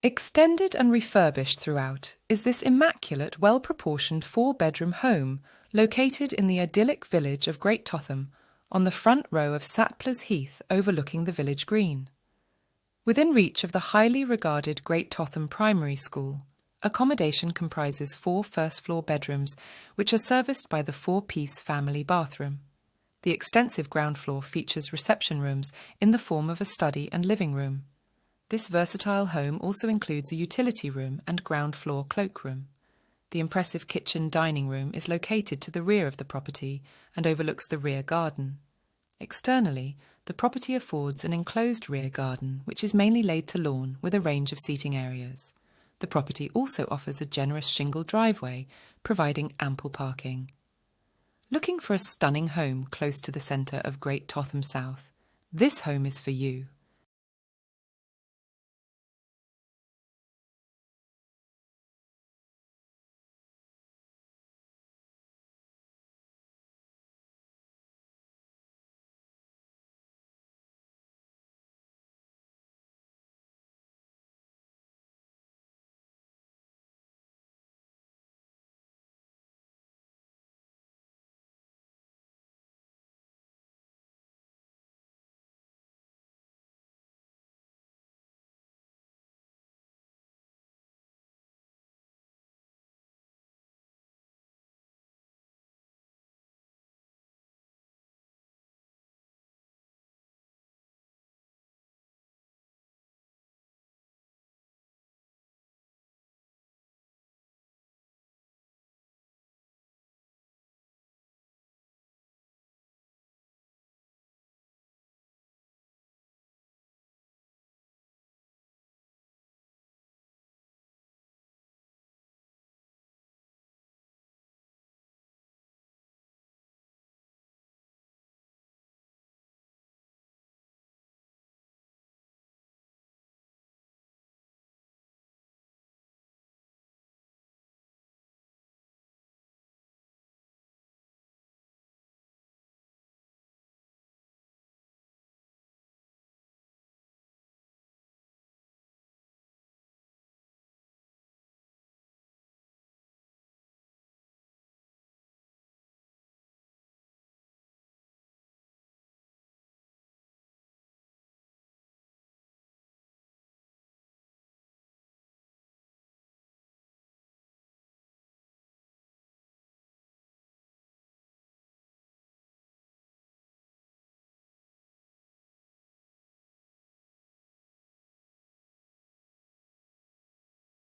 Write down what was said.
Extended and refurbished throughout is this immaculate, well-proportioned four-bedroom home located in the idyllic village of Great Totham on the front row of SATPLERS Heath overlooking the village green. Within reach of the highly regarded Great Totham Primary School, accommodation comprises 4 first-floor bedrooms which are serviced by the 4-piece family bathroom. The extensive ground floor features reception rooms in the form of a study and living room. This versatile home also includes a utility room and ground floor cloakroom. The impressive kitchen dining room is located to the rear of the property and overlooks the rear garden. Externally, the property affords an enclosed rear garden which is mainly laid to lawn with a range of seating areas. The property also offers a generous shingle driveway, providing ample parking. Looking for a stunning home close to the centre of Great Totham South? This home is for you.